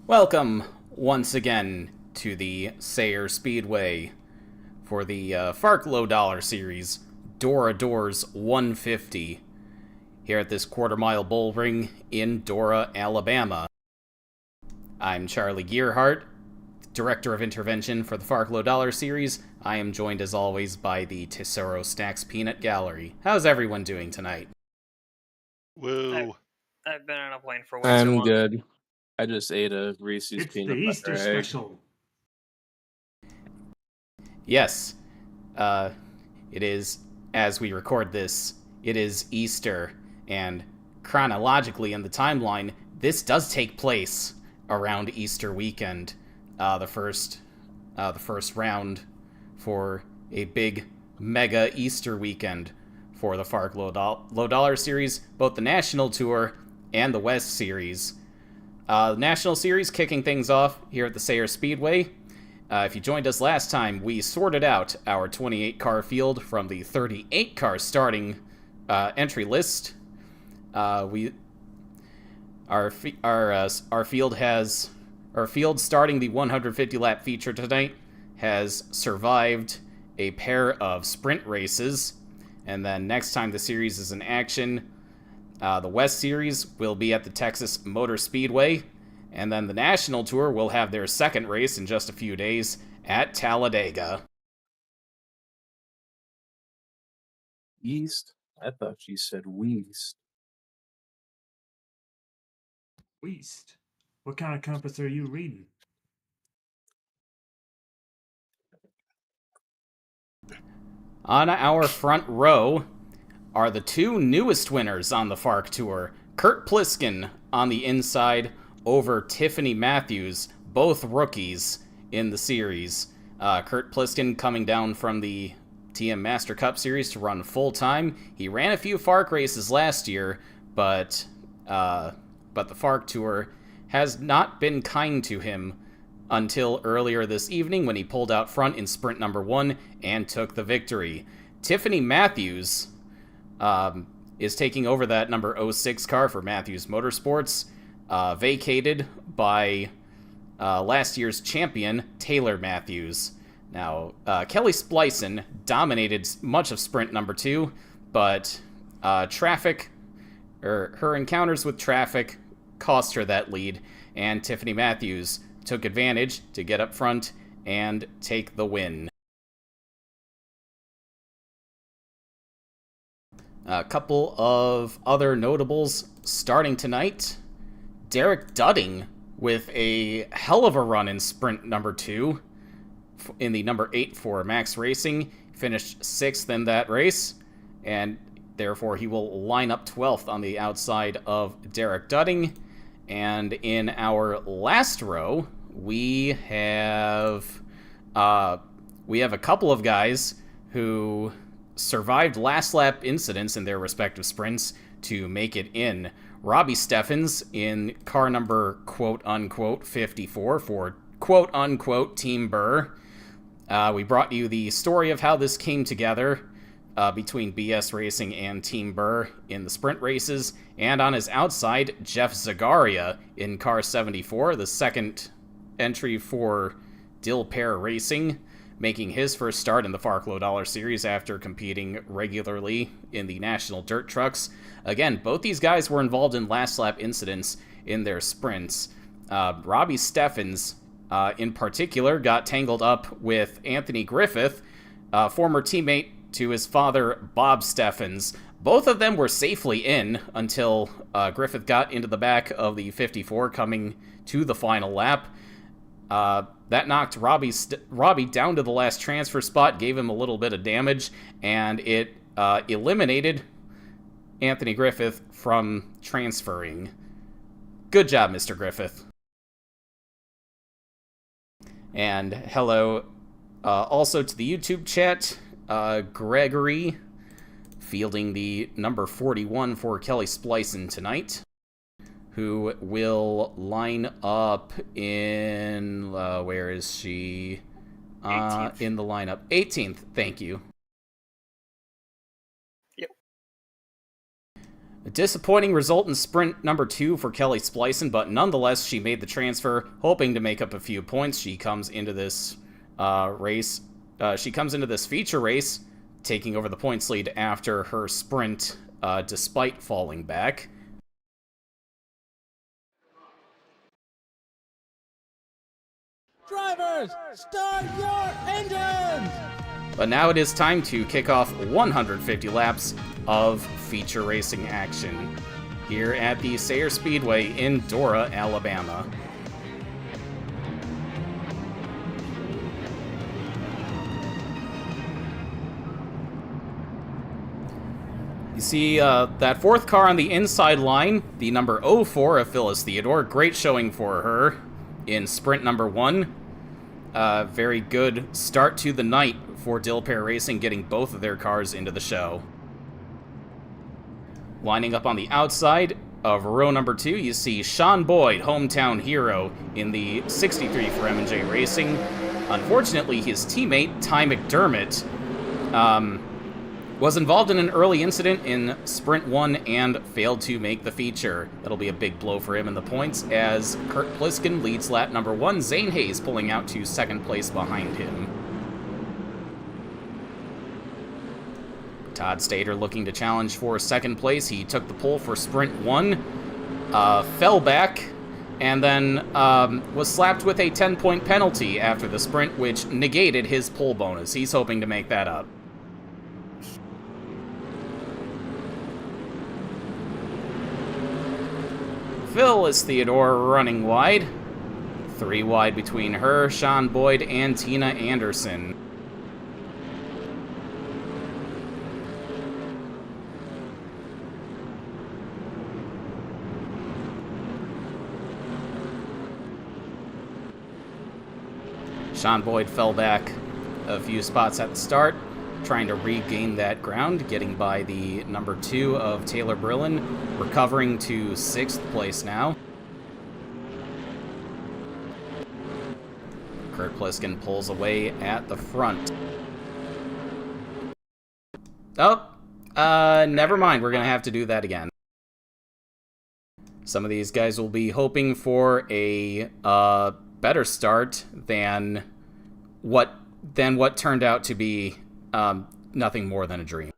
Welcome once again to the Sayre Speedway for the FARC Low Dollar Series Dora Doors 150 here at this quarter-mile bull ring in Dora, Alabama. I'm Charlie Gearhart, Director of Intervention for the FARC Low Dollar Series. I am joined as always by the Tesoro Peanut Gallery. How's everyone doing tonight? I've, Woo. I've been on a plane for way too I'm long. good. I just ate a Reese's It's the peanut Easter butter egg. special. Yes, it is, as we record this, it is Easter, and chronologically in the timeline, this does take place around Easter weekend, the first round for a big mega Easter weekend for the FARC Low Dollar Series, both the National Tour and the West Series. The National Series kicking things off here at the Sayre Speedway. If you joined us last time, we sorted out our 28-car field from the 38-car starting entry list. Our field starting the 150-lap feature tonight has survived a pair of sprint races, and then next time the series is in action, the West Series will be at the Texas Motor Speedway, and then the National Tour will have their second race in just a few days at Talladega. East? I thought she said Weast. East. What kind of compass are you reading? On our front row are the two newest winners on the FARC Tour. Kurt Pliskin on the inside over Tiffany Matthews, both rookies in the series. Kurt Pliskin coming down from the TM Master Cup Series to run full-time. He ran a few FARC races last year, but the FARC Tour has not been kind to him until earlier this evening when he pulled out front in sprint number 1 and took the victory. Tiffany Matthews is taking over that number 06 car for Matthews Motorsports, vacated by last year's champion, Taylor Matthews. Now, Kelly Splicen dominated much of sprint number 2, but her encounters with traffic cost her that lead, and Tiffany Matthews took advantage to get up front and take the win. A couple of other notables starting tonight. Derek Dudding with a hell of a run in sprint number 2 in the number 8 for Max Racing. Finished 6th in that race, and therefore he will line up 12th on the outside of Derek Dudding. And in our last row, we have a couple of guys who survived last lap incidents in their respective sprints to make it in. Robbie Steffens in car number quote-unquote 54 for quote-unquote Team Burr. We brought you the story of how this came together between BS Racing and Team Burr in the sprint races, and on his outside, Jeff Zagaria in car 74, the second entry for Dill Pair Racing, making his first start in the FARC Low Dollar Series after competing regularly in the National Dirt Trucks. Again, both these guys were involved in last lap incidents in their sprints. Robbie Steffens, in particular, got tangled up with Anthony Griffith, former teammate to his father, Bob Steffens. Both of them were safely in until Griffith got into the back of the 54 coming to the final lap. That knocked Robbie down to the last transfer spot, gave him a little bit of damage, and it eliminated Anthony Griffith from transferring. Good job, Mr. Griffith. And hello also to the YouTube chat, Gregory fielding the number 41 for Kelly Splicen tonight, who will line up in, where is she? 18th. In the lineup. 18th, thank you. Yep. A disappointing result in sprint number 2 for Kelly Splicin, but nonetheless, she made the transfer, hoping to make up a few points. She comes into this race. She comes into this feature race, taking over the points lead after her sprint, despite falling back. Drivers, start your engines! But now it is time to kick off 150 laps of feature racing action here at the Sayre Speedway in Dora, Alabama. You see that fourth car on the inside line, the number 04 of Phyllis Theodore. Great showing for her in sprint number 1. Very good start to the night for Dilpair Racing, getting both of their cars into the show. Lining up on the outside of row number 2, you see Sean Boyd, hometown hero, in the 63 for M&J Racing. Unfortunately, his teammate, Ty McDermott, was involved in an early incident in Sprint 1 and failed to make the feature. That'll be a big blow for him in the points, as Kurt Pliskin leads lap number 1, Zane Hayes pulling out to second place behind him. Todd Stater looking to challenge for second place. He took the pole for Sprint 1, fell back, and then was slapped with a 10-point penalty after the sprint, which negated his pole bonus. He's hoping to make that up. Phyllis Theodore running wide. 3 wide between her, Sean Boyd, and Tina Anderson. Sean Boyd fell back a few spots at the start, trying to regain that ground, getting by the number 2 of Taylor Brillin, recovering to 6th place now. Kurt Pliskin pulls away at the front. Oh, never mind, we're gonna have to do that again. Some of these guys will be hoping for a better start than what turned out to be nothing more than a dream.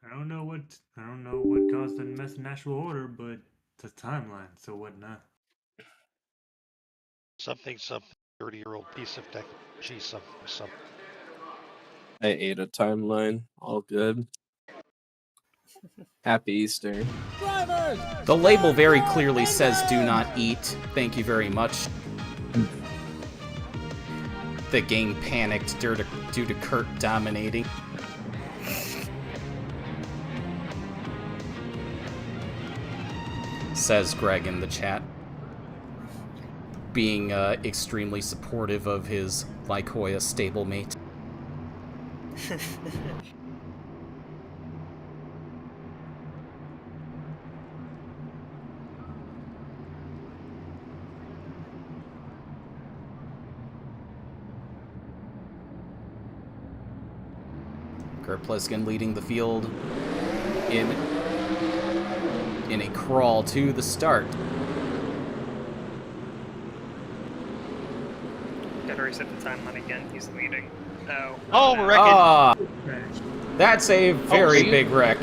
I don't know what caused the mess in actual order, but it's a timeline, so whatnot. Something 30-year-old piece of technology, something. I ate a timeline. All good. Happy Easter. Drivers! The label very clearly says do not eat. Thank you very much. The game panicked due to Kurt dominating. Says Greg in the chat. Being extremely supportive of his Lycoia stablemate. Kurt Pliskin leading the field in a crawl to the start. Gotta reset the timeline again. He's leading. Oh, we're wrecking. Ah, that's a very see? big wreck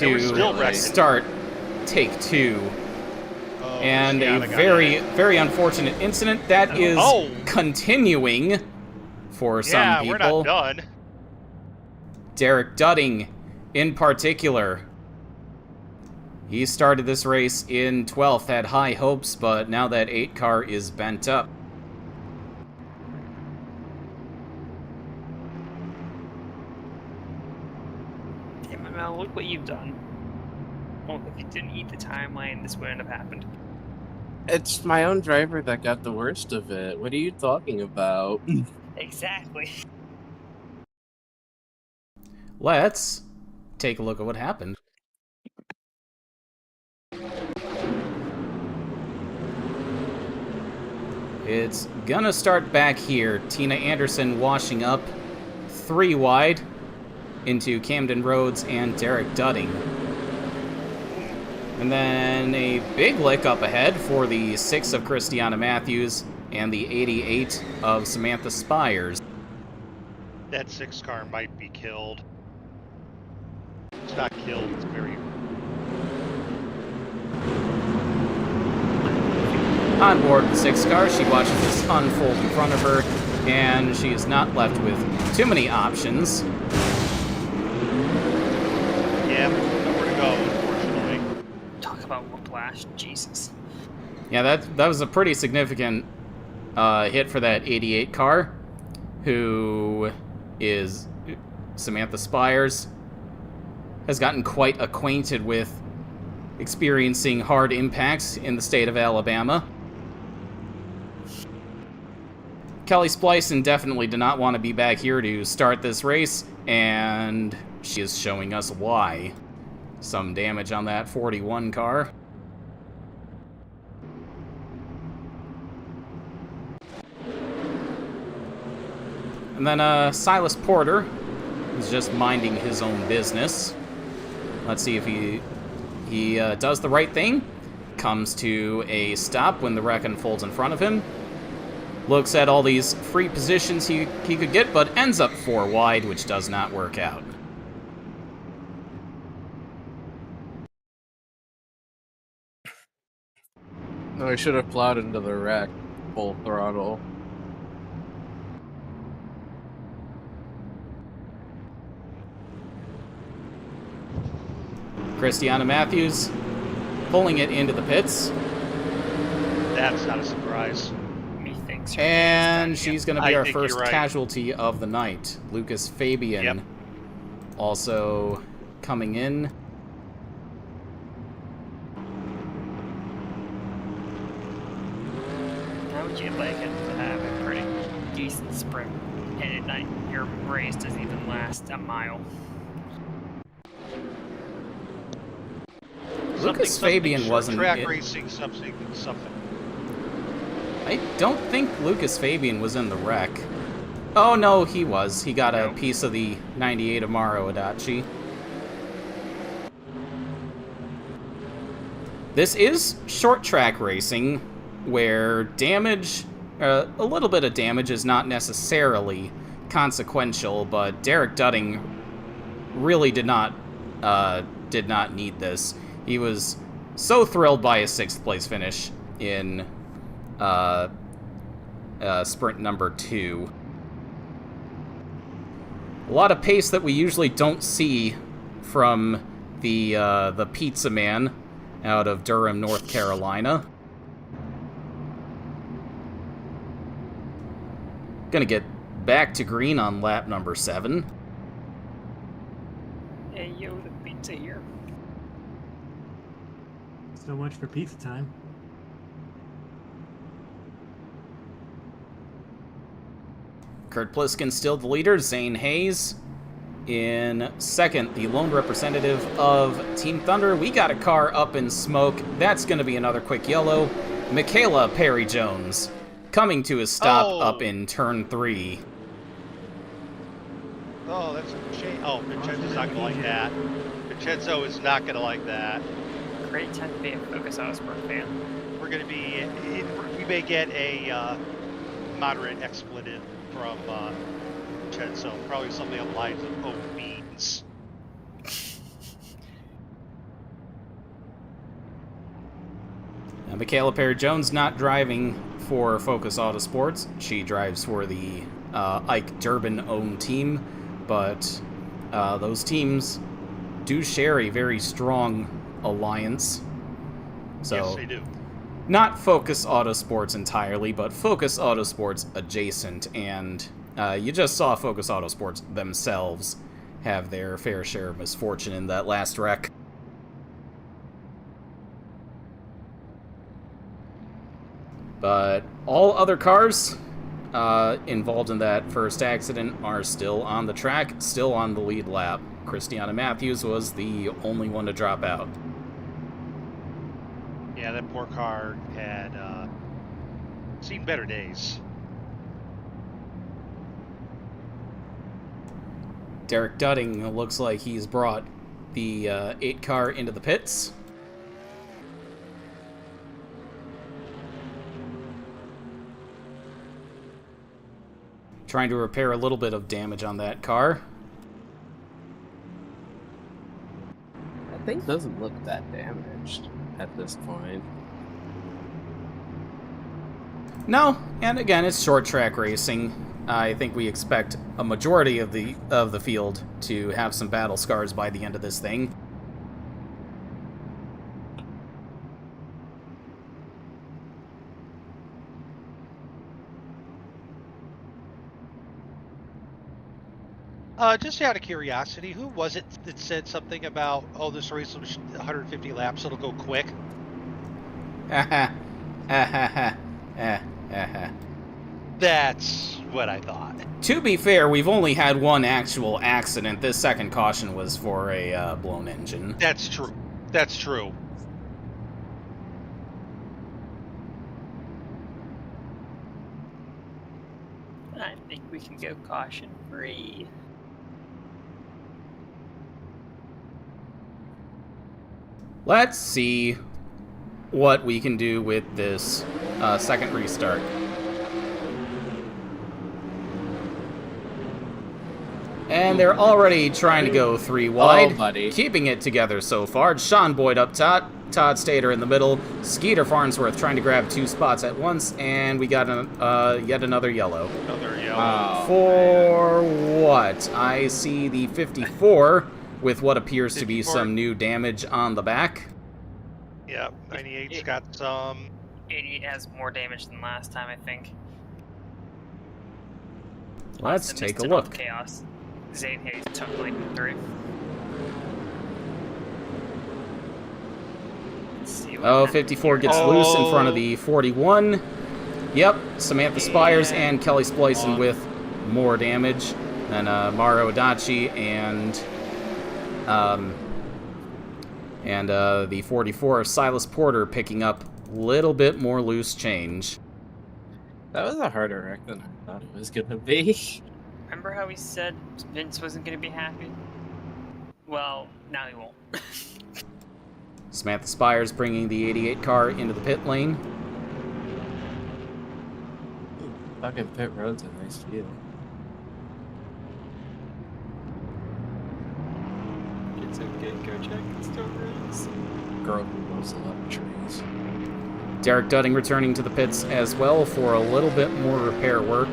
we're still to wrecking. start take 2. Oh, And yeah, a I got very, it. very unfortunate incident that is Oh. continuing for Yeah, some we're people. not done. Derek Dudding, in particular. He started this race in 12th, had high hopes, but now that 8 car is bent up. Damn it, Mel, look what you've done. Well, if you didn't eat the timeline, this wouldn't have happened. It's my own driver that got the worst of it. What are you talking about? Exactly. Let's take a look at what happened. It's gonna start back here. Tina Anderson washing up 3 wide. into Camden Rhodes and Derek Dudding. And then a big lick up ahead for the 6 of Christiana Matthews and the 88 of Samantha Spires. That 6 car might be killed. It's not killed, it's very... On board the 6 car, she watches this unfold in front of her, and she is not left with too many options. Yeah, nowhere to go, unfortunately. Talk about whiplash, Jesus. Yeah, that was a pretty significant hit for that 88 car, who is Samantha Spires, has gotten quite acquainted with experiencing hard impacts in the state of Alabama. Kelly Splicen definitely did not want to be back here to start this race, and she is showing us why. Some damage on that 41 car. And then Silas Porter is just minding his own business. Let's see if he does the right thing. Comes to a stop when the wreck unfolds in front of him. Looks at all these free positions he could get, but ends up 4 wide, which does not work out. No, I should have plowed into the wreck full throttle. Christiana Matthews pulling it into the pits. That's not a surprise. Methinks her And name is done, she's yep. going to be I our think you're first right. casualty of the night. Lucas Fabian Yep. also coming in. How would you like it to have a pretty decent sprint, and at night your race doesn't even last a mile? Lucas Fabian short wasn't track in- racing, something. I don't think Lucas Fabian was in the wreck. Oh, no, he was. He got a piece of the 98 Amaro Adachi. This is short track racing, where damage, a little bit of damage is not necessarily consequential, but Derek Dudding really did not need this. He was so thrilled by his 6th place finish in sprint number 2. A lot of pace that we usually don't see from the Pizza Man out of Durham, North Carolina. Gonna get back to green on lap number 7. Hey, yo, the pizza here. So much for pizza time. Kurt Pliskin still the leader. Zane Hayes in second, the lone representative of Team Thunder. We got a car up in smoke. That's going to be another quick yellow. Michaela Perry-Jones coming to a stop up in turn 3. Oh, that's a shame. Oh, Vincenzo's not going to like that. Vincenzo is not going to like that. Great time to be a Focus Autosport fan. We're going to be... We may get a moderate expletive from Vincenzo. Probably something on the lines of oat beans. Now, Michaela Perry-Jones not driving for Focus Autosports. She drives for the Ike Durbin-owned team, but those teams do share a very strong alliance. So, Yes, they do. not Focus Autosports entirely, but Focus Autosports adjacent, and you just saw Focus Autosports themselves have their fair share of misfortune in that last wreck. But all other cars involved in that first accident are still on the track, still on the lead lap. Christiana Matthews was the only one to drop out. Yeah, that poor car had seen better days. Derek Dudding looks like he's brought the 8 car into the pits. Trying to repair a little bit of damage on that car. That thing doesn't look that damaged at this point. No, and again, it's short track racing. I think we expect a majority of the field to have some battle scars by the end of this thing. Just out of curiosity, who was it that said something about, oh, this race was 150 laps, it'll go quick? That's what I thought. To be fair, we've only had one actual accident. This second caution was for a blown engine. That's true. That's true. I think we can go caution free. Let's see what we can do with this second restart. And they're already trying to go 3 wide, buddy. Keeping it together so far. Sean Boyd up top, Todd Stater in the middle, Skeeter Farnsworth trying to grab 2 spots at once, and we got yet another yellow. Another yellow. Wow. For what? I see the 54 with what appears to be 54. some new damage on the back. Yep, 98's got some. 88 has more damage than last time, I think. Let's Austin take missed a it all look. Chaos. Zane Hayes took the lead in 3. Let's see what Oh, happens 54 here. gets loose in front of the 41. Yep, Samantha Spires and Kelly Splicen with more damage. Then Mara Odachi and the 44 of Silas Porter picking up a little bit more loose change. That was a harder wreck than I thought it was gonna be. Remember how he said Vince wasn't going to be happy? Well, now he won't. Samantha Spires bringing the 88 car into the pit lane. Fucking pit road's a nice view. It's okay, go check the stories. Girl who knows a lot of trees. Derek Dudding returning to the pits as well for a little bit more repair work.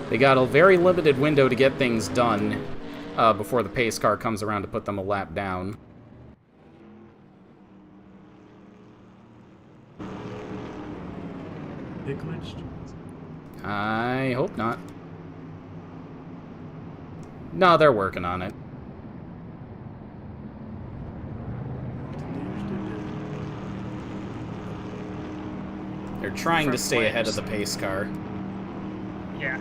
They got a very limited window to get things done before the pace car comes around to put them a lap down. It glitched. I hope not. No, they're working on it. They're trying to Front stay ahead of flames. the pace car. Yeah.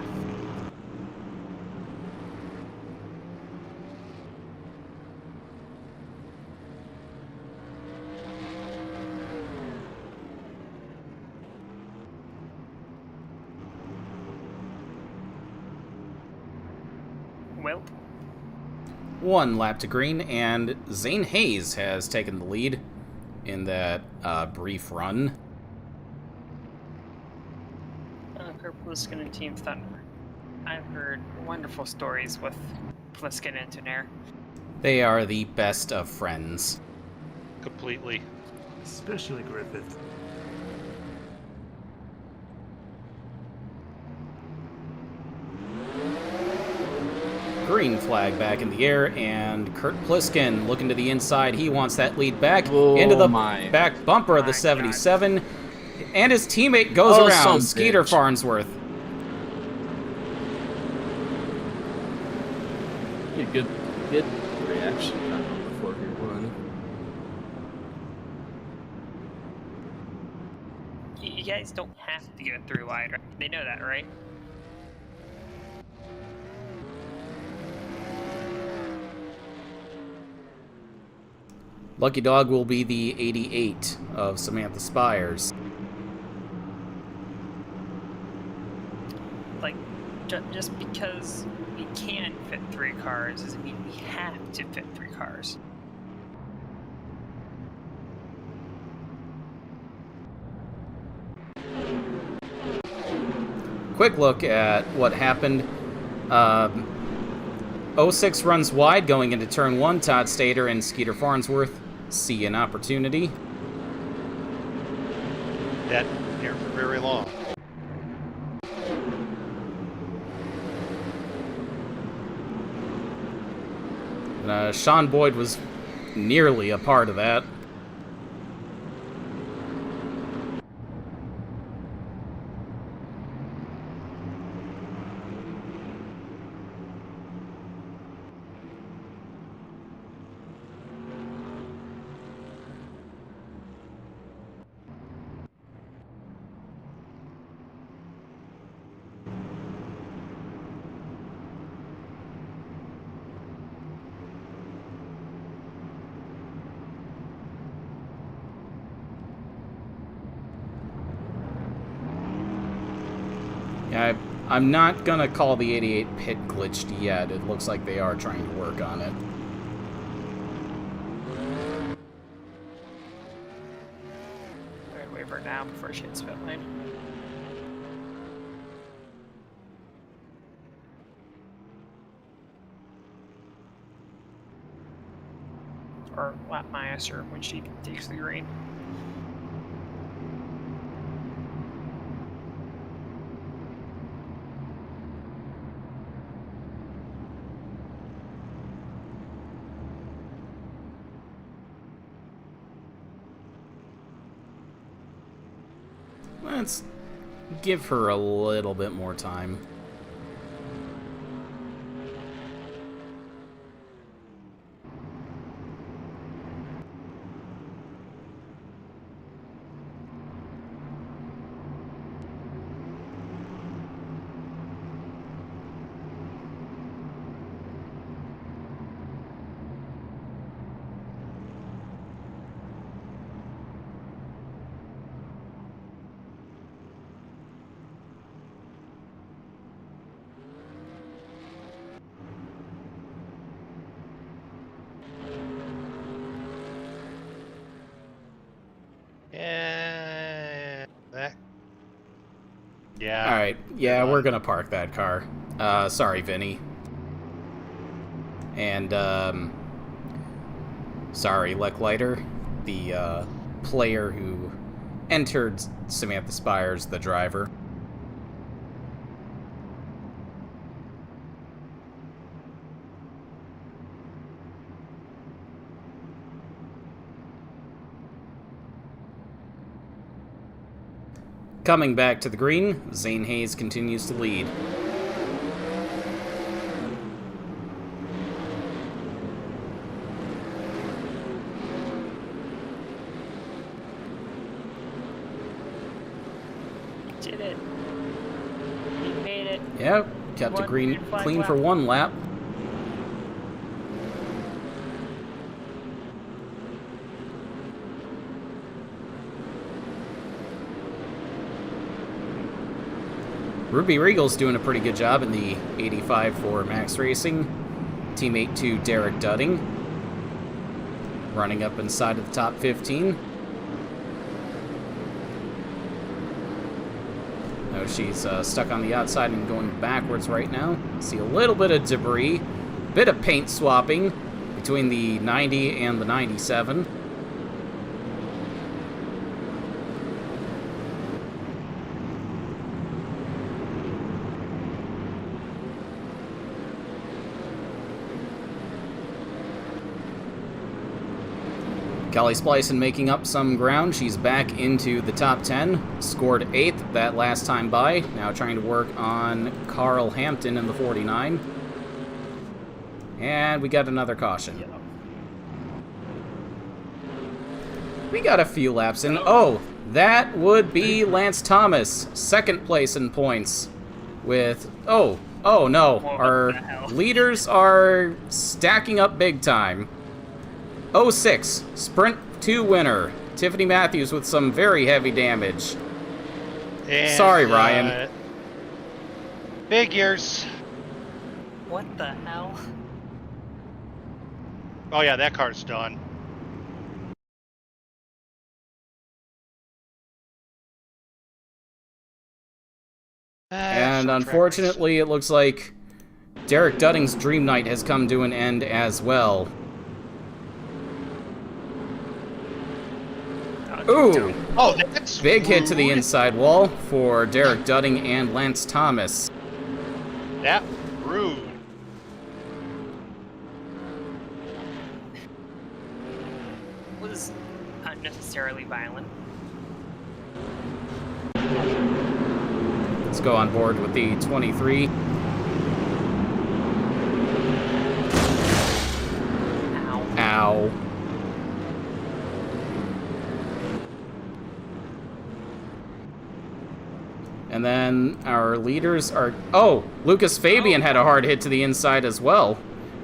Well, 1 lap to green, and Zane Hayes has taken the lead in that brief run. Kurt Pliskin and Team Thunder. I've heard wonderful stories with Pliskin and Tunair. They are the best of friends. Completely. Especially Griffith. Green flag back in the air, and Kurt Pliskin looking to the inside. He wants that lead back Oh into the my. back bumper of the My 77. And his teammate goes Oh, around, some Skeeter bitch. Farnsworth. A good reaction time before he won. You guys don't have to go through wide, right? They know that, right? Lucky Dog will be the 88 of Samantha Spires. Like, Just because we can fit 3 cars doesn't mean we have to fit 3 cars. Quick look at what happened. 06 runs wide going into turn 1. Todd Stater and Skeeter Farnsworth see an opportunity. That here for very long. Sean Boyd was nearly a part of that. I'm not gonna call the 88 pit glitched yet. It looks like they are trying to work on it. Alright, wait for it now before she hits pit lane. Or lap minus her when she takes the green. Let's give her a little bit more time. Yeah. Alright, yeah, we're gonna park that car. Sorry, Vinny. And, sorry, Leckliter, the, player who entered Samantha Spires, the driver. Coming back to the green, Zane Hayes continues to lead. Did it. He made it. Yep, kept a green clean for one lap. Ruby Regal's doing a pretty good job in the 85 for Max Racing. Teammate to Derek Dudding. Running up inside of the top 15. No, she's stuck on the outside and going backwards right now. See a little bit of debris. Bit of paint swapping between the 90 and the 97. Kelly Splicen making up some ground. She's back into the top 10. Scored 8th that last time by. Now trying to work on Carl Hampton in the 49. And we got another caution. We got a few laps in. Oh, that would be Lance Thomas. Second place in points with... Oh no. Our leaders are stacking up big time. 06, Sprint 2 winner. Tiffany Matthews with some very heavy damage. And, Sorry, Ryan. And, 6 Ryan. 6 points. points. Figures. What the hell? Oh yeah, that car's done. And Short track race. unfortunately, it looks like Derek Dudding's Dream Night has come to an end as well. Ooh! Oh, that's Big hit to the rude. inside wall for Derek Dudding and Lance Thomas. That rude. Was unnecessarily violent. Let's go on board with the 23. Ow. Ow. And then our leaders are... Oh, Lucas Fabian had a hard hit to the inside as well.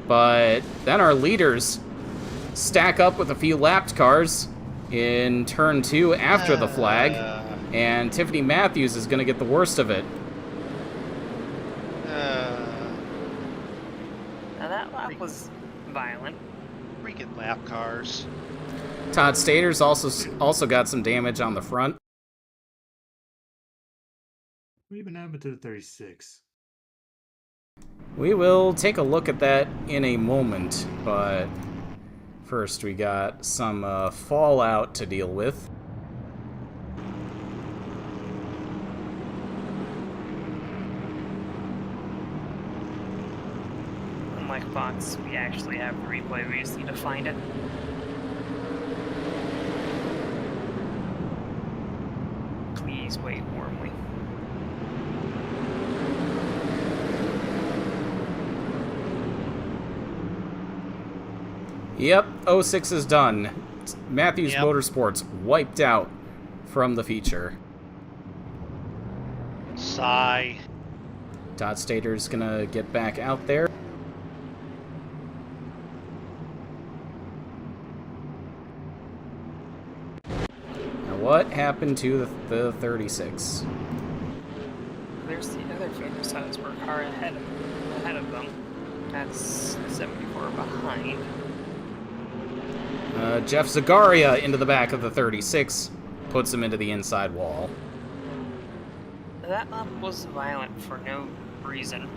But then our leaders stack up with a few lapped cars in turn 2 after the flag. And Tiffany Matthews is going to get the worst of it. Now that lap was violent. Freaking lap cars. Todd Stater's also got some damage on the front. What even happened to the 36? We will take a look at that in a moment, but first we got some fallout to deal with. Unlike Fox, we actually have the replay, we just need to find it. Please wait warmly. Yep, 06 is done. Matthews Yep. Motorsports wiped out from the feature. Sigh. Todd Stater's gonna get back out there. Now what happened to the 36? There's the other focus house where car ahead of them. That's 74 behind. Jeff Zagaria into the back of the 36, puts him into the inside wall. That lap was violent for no reason.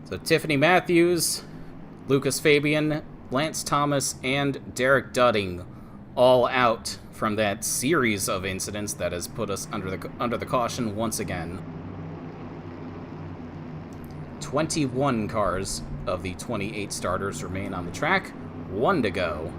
So Tiffany Matthews, Lucas Fabian, Lance Thomas, and Derek Dudding all out from that series of incidents that has put us under the caution once again. 21 cars of the 28 starters remain on the track, 1 to go.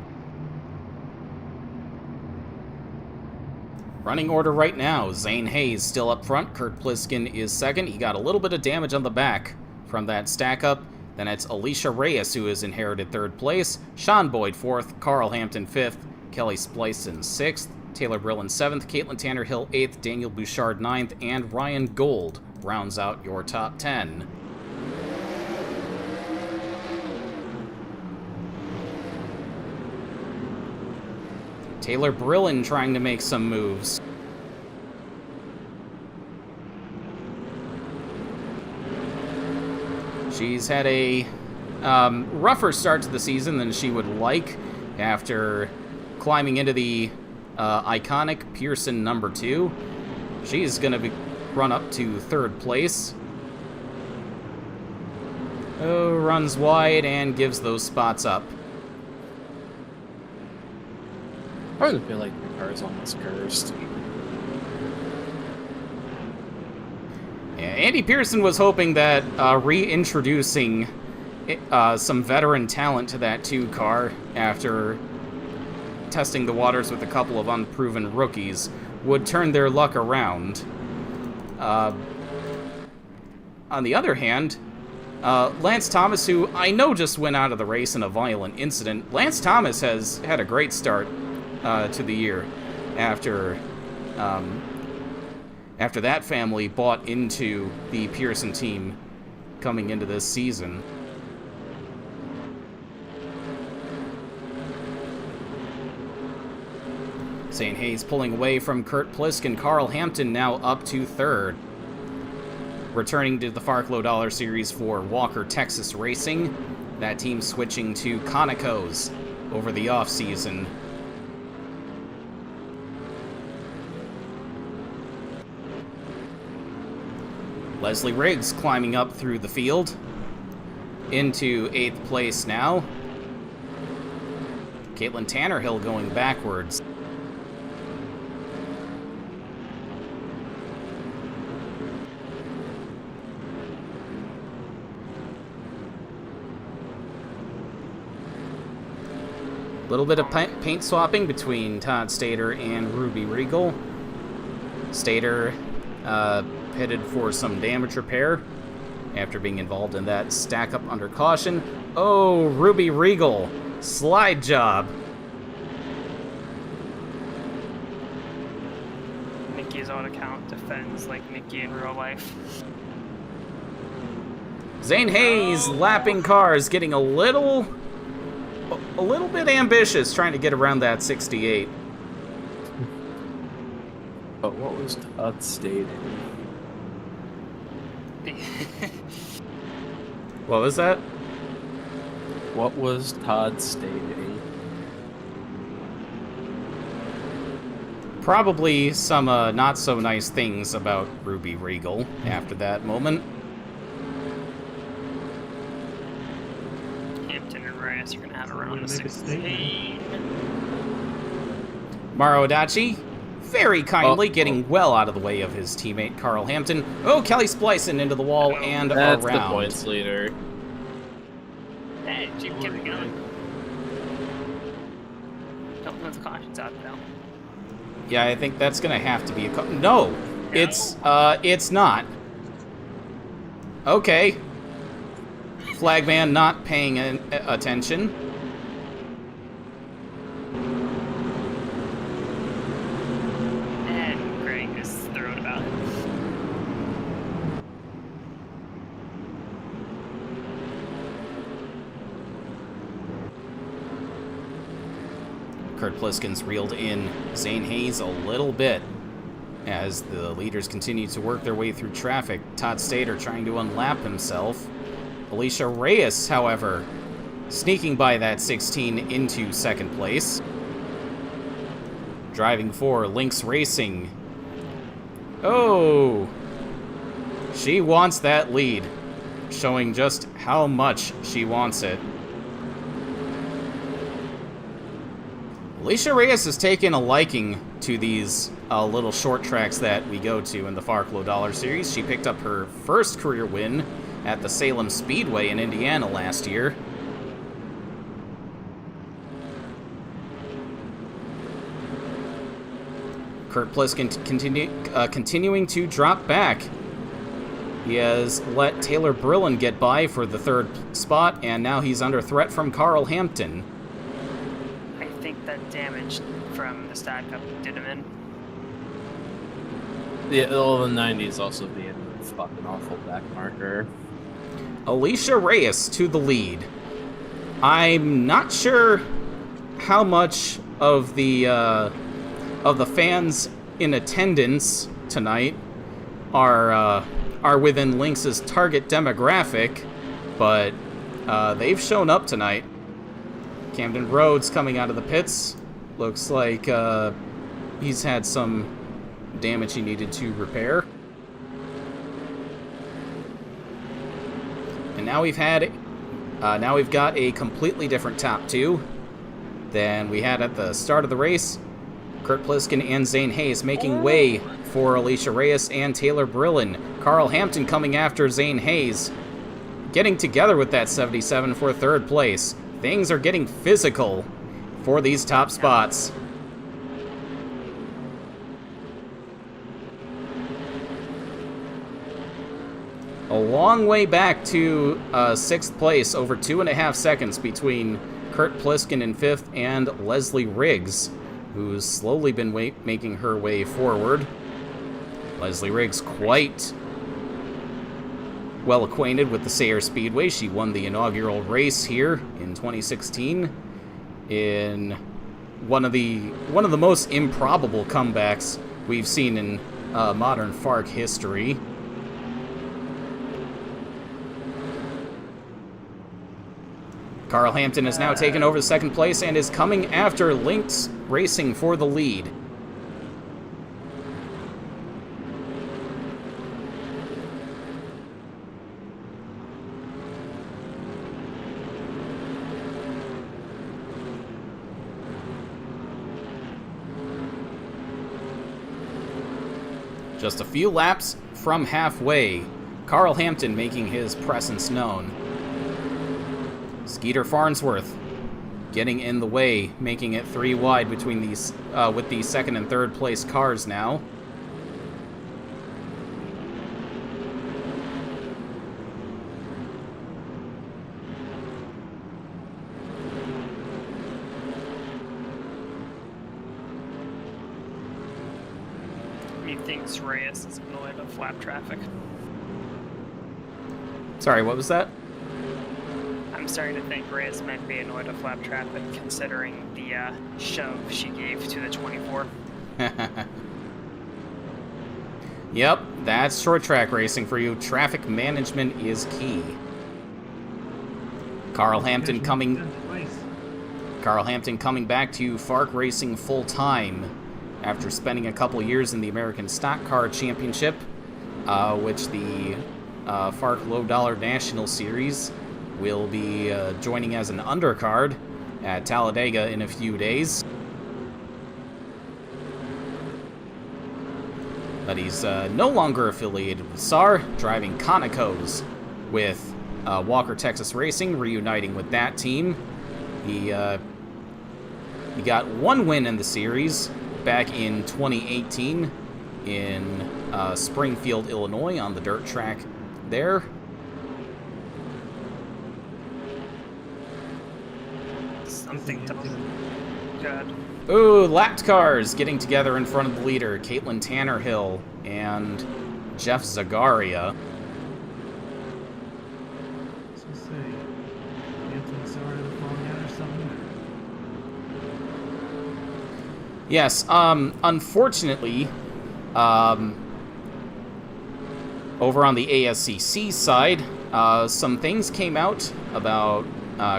Running order right now, Zane Hayes still up front, Kurt Pliskin is second. He got a little bit of damage on the back from that stack up. Then it's Alicia Reyes who has inherited third place, Sean Boyd fourth, Carl Hampton fifth, Kelly Splicen 6th, Taylor Brillin 7th, Caitlin Tanner Hill 8th, Daniel Bouchard 9th, and Ryan Gold rounds out your top 10. Taylor Brillin trying to make some moves. She's had a rougher start to the season than she would like after climbing into the iconic Pearson number 2. She's going to run up to third place. Runs wide and gives those spots up. I really feel like the car is almost cursed. Yeah, Andy Pearson was hoping that reintroducing some veteran talent to that 2 car after testing the waters with a couple of unproven rookies would turn their luck around. On the other hand, Lance Thomas, who I know just went out of the race in a violent incident, Lance Thomas has had a great start to the year after that family bought into the Pearson team coming into this season. Zane Hayes pulling away from Kurt Pliskin. Carl Hampton now up to third. Returning to the FARC Low Dollar Series for Walker Texas Racing. That team switching to Conoco's over the off-season. Leslie Riggs climbing up through the field. Into 8th place now. Caitlin Tannerhill going backwards. A little bit of paint swapping between Todd Stater and Ruby Regal. Stater headed for some damage repair after being involved in that stack up under caution. Oh, Ruby Regal. Slide job. Mickey's own account defends like Mickey in real life. Zane Hayes lapping cars, getting a little bit ambitious, trying to get around that 68. But what was Todd stating? What was that? What was Todd stating? Probably some not so nice things about Ruby Regal after that moment. Hampton and Reyes are going to have around a Make a 16. Maro Adachi very kindly getting well out of the way of his teammate Carl Hampton. Oh, Kelly Splicin into the wall and That's around. the points leader. Hey, Jeep, keep it going. Don't let the cautions out, though. Yeah, I think that's gonna have to be a no, it's not. Okay. Flagman not paying attention. And Greg is thrilled about it. Kurt Pliskin's reeled in Zane Hayes a little bit as the leaders continue to work their way through traffic. Todd Stater trying to unlap himself. Alicia Reyes, however, sneaking by that 16 into second place. Driving for Lynx Racing. Oh! She wants that lead, showing just how much she wants it. Alicia Reyes has taken a liking to these little short tracks that we go to in the FARC Low Dollar Series. She picked up her first career win at the Sayre Speedway in Indiana last year. Kurt Pliskin continuing to drop back. He has let Taylor Brillen get by for the third spot, and now he's under threat from Carl Hampton. I think that damage from the stack up did him in. Yeah, well, the 90s also being a fucking awful back marker. Alicia Reyes to the lead. I'm not sure how much of the fans in attendance tonight are within Lynx's target demographic, but they've shown up tonight. Camden Rhodes coming out of the pits. Looks like he's had some damage he needed to repair. And now we've got a completely different top two than we had at the start of the race. Kurt Pliskin and Zane Hayes making way for Alicia Reyes and Taylor Brillen. Carl Hampton coming after Zane Hayes, getting together with that 77 for third place. Things are getting physical for these top spots. A long way back to sixth place, over 2.5 seconds between Kurt Pliskin in fifth and Leslie Riggs, who's slowly been making her way forward. Leslie Riggs quite well acquainted with the Sayre Speedway. She won the inaugural race here in 2016 in one of the most improbable comebacks we've seen in modern FARC history. Carl Hampton has now taken over the second place and is coming after Lynx Racing for the lead. Just a few laps from halfway, Carl Hampton making his presence known. Skeeter Farnsworth getting in the way, making it 3 wide between these with the second and third place cars now. Methinks Reyes is annoyed of flap traffic. Sorry, what was that? I'm starting to think Reyes might be annoyed of flap traffic, considering the shove she gave to the 24. Yep, that's short track racing for you. Traffic management is key. Carl Hampton coming back to FARC racing full time after spending a couple years in the American Stock Car Championship, which the FARC Low Dollar National Series will be joining as an undercard at Talladega in a few days. But he's no longer affiliated with SAR, driving Conocos with Walker Texas Racing, reuniting with that team. He got 1 win in the series back in 2018 in Springfield, Illinois, on the dirt track there. Something tells me. God. Ooh, lapped cars getting together in front of the leader, Caitlin Tannerhill and Jeff Zagaria. So say, Anthony Sayre falling out or something? Yes, unfortunately, over on the ASCC side, some things came out about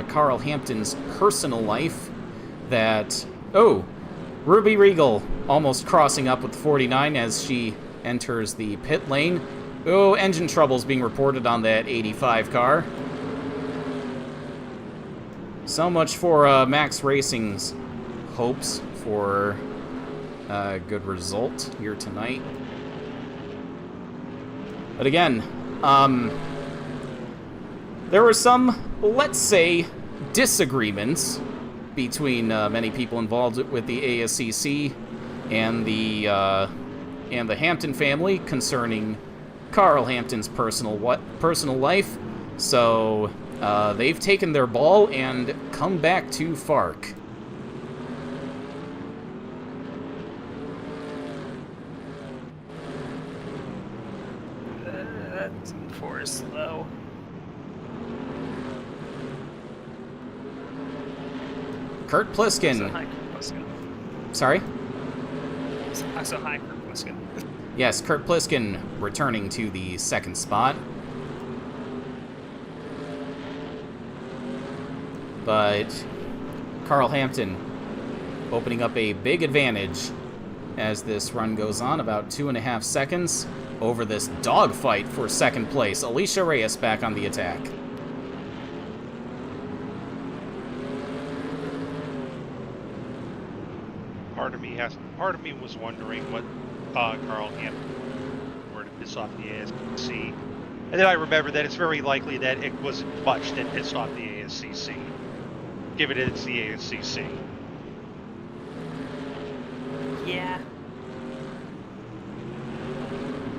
Carl Hampton's personal life that... Oh, Ruby Regal almost crossing up with 49 as she enters the pit lane. Oh, engine troubles being reported on that 85 car. So much for Max Racing's hopes for a good result here tonight. But again, there were some, let's say, disagreements between many people involved with the ASCC and the Hampton family concerning Carl Hampton's personal life. So they've taken their ball and come back to FARC. That's enforced Lowe. Kurt Pliskin. So hi, Kurt Pliskin. Sorry? So hi, Kurt Pliskin. Yes, Kurt Pliskin returning to the second spot. But Carl Hampton opening up a big advantage as this run goes on, about 2.5 seconds over this dogfight for second place. Alicia Reyes back on the attack. Part of me was wondering what Carl Hampton were to piss off the ASCC, and then I remembered that it's very likely that it wasn't much that pissed off the ASCC, given it's the ASCC. Yeah.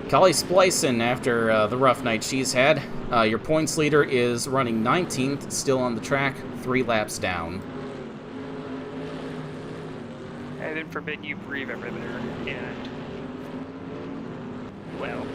Kelly Splicin, after the rough night she's had, your points leader is running 19th, still on the track, 3 laps down. Heaven forbid you breathe over there, and... well...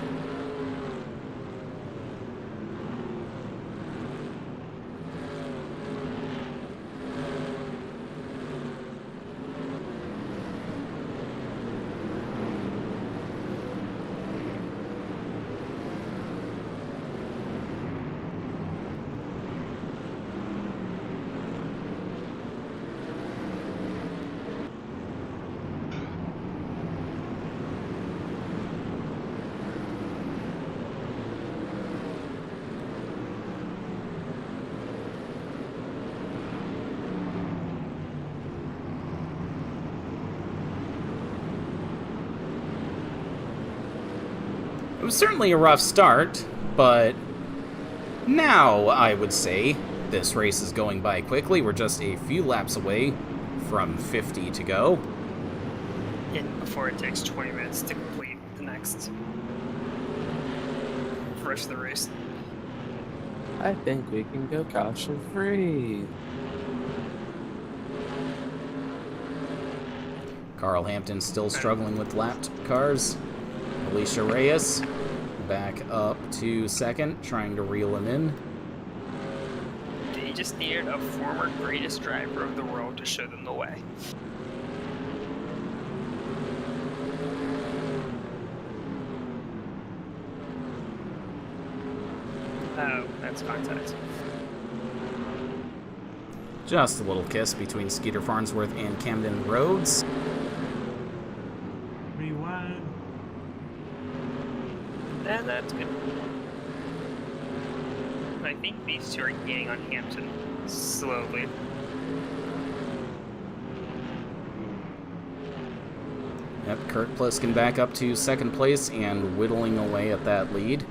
It was certainly a rough start, but now I would say this race is going by quickly. We're just a few laps away from 50 to go. And before it takes 20 minutes to complete the next rest of the race. I think we can go caution free. Carl Hampton still struggling with lapped cars. Alicia Reyes back up to second, trying to reel him in. They just needed a former greatest driver of the world to show them the way. Oh, that's contact. Just a little kiss between Skeeter Farnsworth and Camden Rhodes. Rewind. And that's good. I think these two are gaining on Hampton slowly. Yep, Kurt Pliskin back up to second place and whittling away at that lead.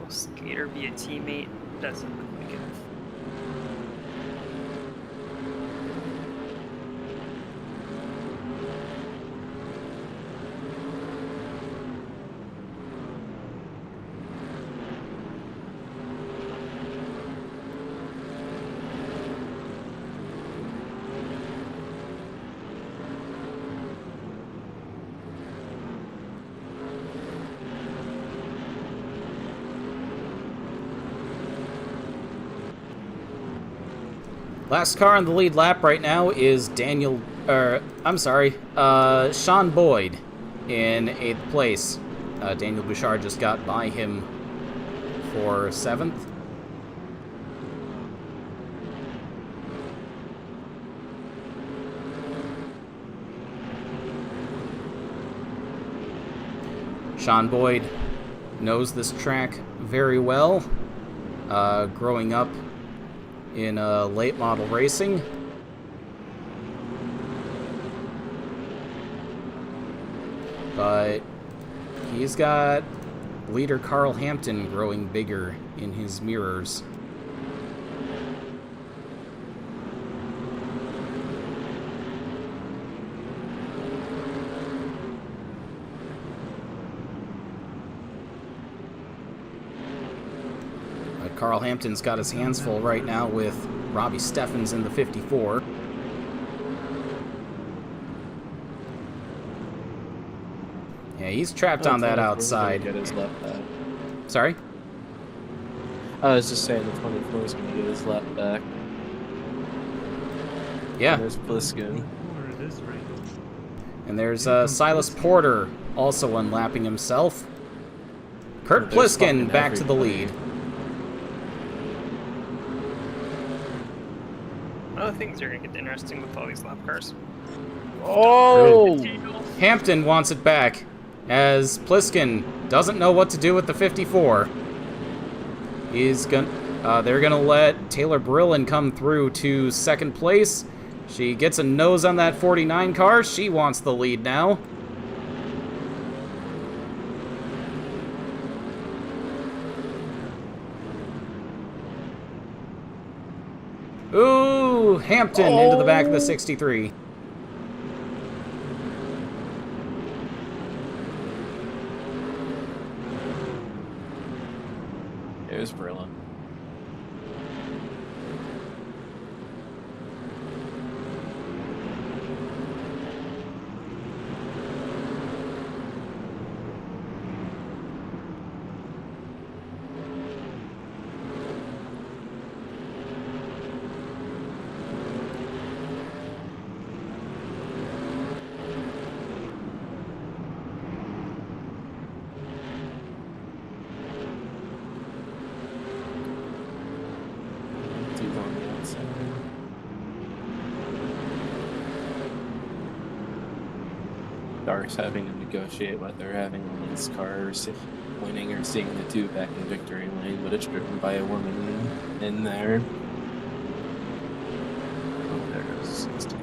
Will Skater be a teammate? Doesn't look like it. Last car on the lead lap right now is Sean Boyd in 8th place. Daniel Bouchard just got by him for 7th. Sean Boyd knows this track very well, growing up in late model racing. But he's got leader Carl Hampton growing bigger in his mirrors. Carl Hampton's got his hands full right now with Robbie Steffens in the 54. Yeah, he's trapped on that outside. Get his left back. Sorry? I was just saying the 24 is going to get his left back. Yeah. There's Pliskin. Or this right. And there's Silas Porter also unlapping himself. Kurt There's Pliskin fucking back to the everybody. lead. Other things are going to get interesting with all these lap cars. Oh! Hampton wants it back, as Pliskin doesn't know what to do with the 54. They're gonna let Taylor Brillin come through to second place. She gets a nose on that 49 car. She wants the lead now. Ooh, Hampton into the back of the 63. There's Brillin. Dude's on the outside. Dark's having to negotiate whether having one of his cars winning or seeing the two back in victory lane, but it's driven by a woman in there. Oh, there goes 16.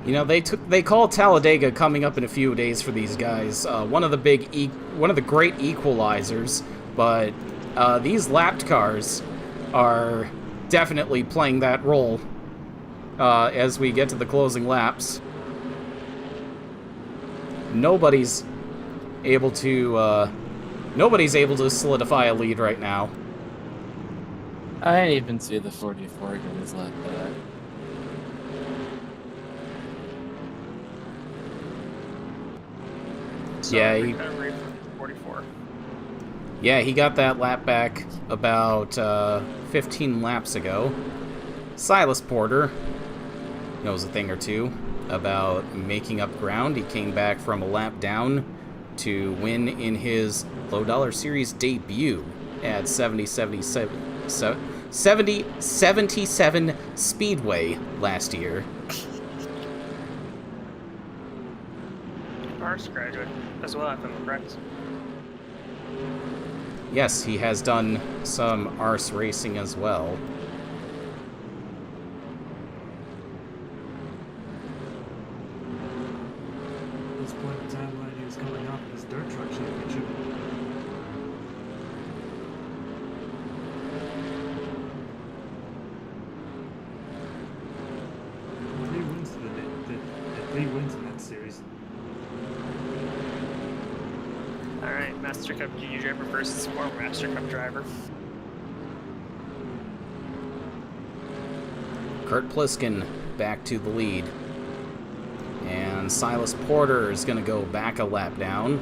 You know, they call Talladega coming up in a few days for these guys one of the great equalizers, but these lapped cars are definitely playing that role as we get to the closing laps. Nobody's able to solidify a lead right now. I didn't even see the 44 get his lap back. So Yeah, recovery for 44. Yeah, he got that lap back about 15 laps ago. Silas Porter knows a thing or two about making up ground. He came back from a lap down to win in his Low Dollar Series debut at 77 Speedway last year. FARC graduate as well, if I'm correct. Yes, he has done some arse racing as well. At this point in time when he was coming off his dirt truck championship. Three wins in that series. Alright, Master Cup Junior driver versus former Master Cup driver. Kurt Pliskin back to the lead. And Silas Porter is going to go back a lap down.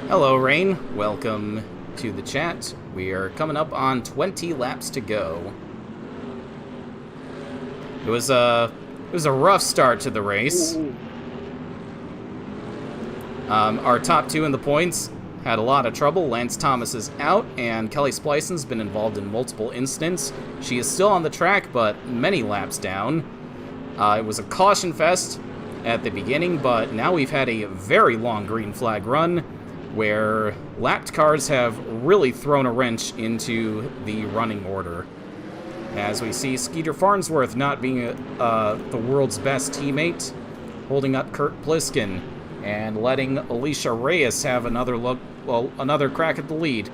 Hello, Rain. Welcome to the chat. We are coming up on 20 laps to go. It was a rough start to the race. Our top two in the points had a lot of trouble. Lance Thomas is out, and Kelly Splicen's been involved in multiple incidents. She is still on the track, but many laps down. It was a caution fest at the beginning, but now we've had a very long green flag run, where lapped cars have really thrown a wrench into the running order. As we see Skeeter Farnsworth not being the world's best teammate, holding up Kurt Pliskin, and letting Alicia Reyes have another crack at the lead.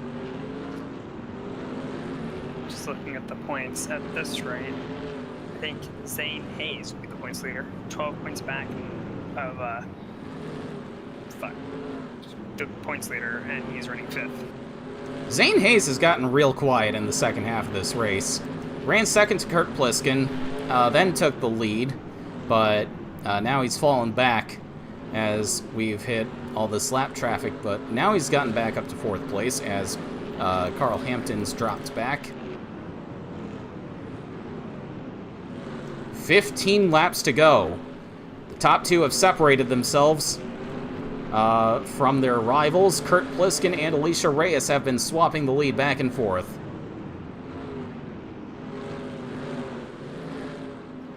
Just looking at the points at this rate, I think Zane Hayes will be the points leader. 12 points back of the points leader, and he's running 5th. Zane Hayes has gotten real quiet in the second half of this race. Ran second to Kurt Pliskin, then took the lead, but now he's fallen back as we've hit all this lap traffic, but now he's gotten back up to 4th place as Carl Hampton's dropped back. 15 laps to go. The top two have separated themselves from their rivals. Kurt Pliskin and Alicia Reyes have been swapping the lead back and forth.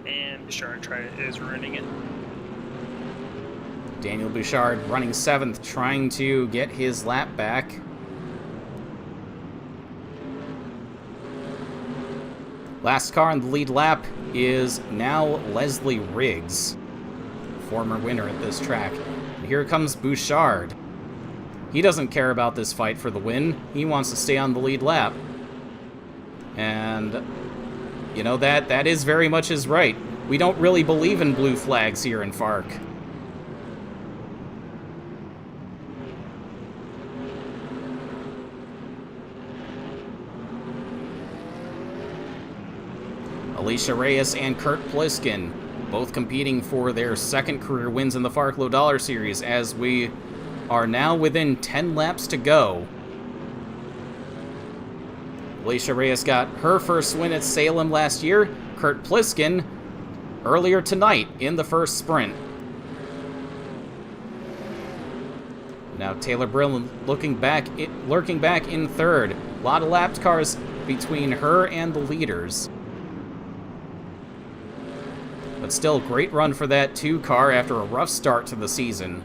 And Bouchard is ruining it. Daniel Bouchard running 7th, trying to get his lap back. Last car on the lead lap is now Leslie Riggs, former winner at this track. And here comes Bouchard. He doesn't care about this fight for the win. He wants to stay on the lead lap. And, you know, that is very much his right. We don't really believe in blue flags here in FARC. Alicia Reyes and Kurt Pliskin both competing for their second career wins in the FARC Low Dollar Series, as we are now within 10 laps to go. Alicia Reyes got her first win at Salem last year. Kurt Pliskin earlier tonight in the first sprint. Now Taylor Brill lurking back in third. A lot of lapped cars between her and the leaders. But still, great run for that 2 car after a rough start to the season.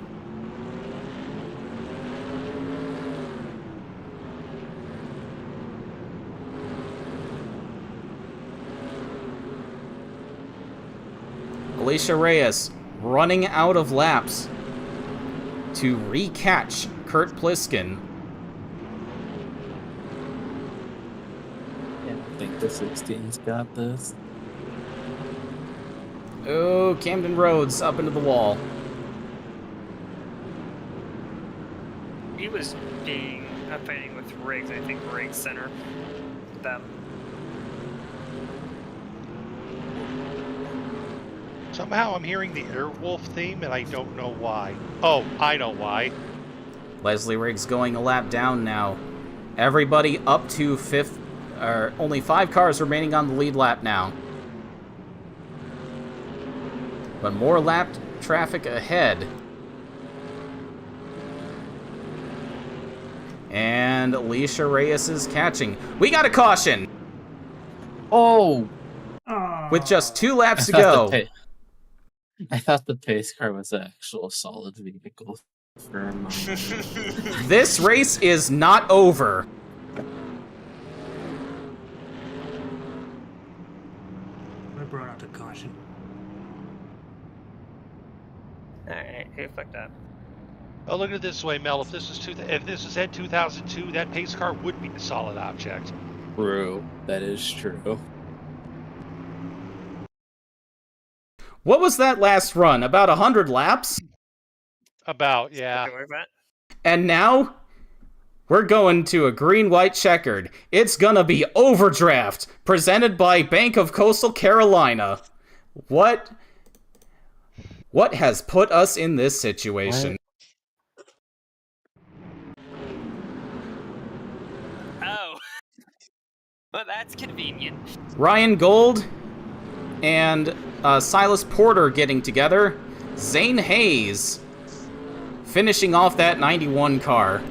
Alicia Reyes running out of laps to recatch Kurt Pliskin. Yeah, I think the 16's got this. Oh, Camden Rhodes up into the wall. He was fighting with Riggs. I think Riggs center them. Somehow I'm hearing the Airwolf theme, and I don't know why. Oh, I know why. Leslie Riggs going a lap down now. Everybody up to fifth. Only 5 cars remaining on the lead lap now. But more lap traffic ahead. And Alicia Reyes is catching. We got a caution! Oh! With just 2 laps to go. I thought the pace car was an actual solid vehicle for a moment. This race is not over. I brought out the caution. Alright, who fucked up? Oh, look at it this way, Mel. If this was at 2002, that pace car would be a solid object. True. That is true. What was that last run? About 100 laps? About, yeah. Something like that. And now, we're going to a green-white checkered. It's gonna be Overdraft, presented by Bank of Coastal Carolina. What has put us in this situation? Oh. Well, that's convenient. Ryan Gold and Silas Porter getting together. Zane Hayes finishing off that 91 car.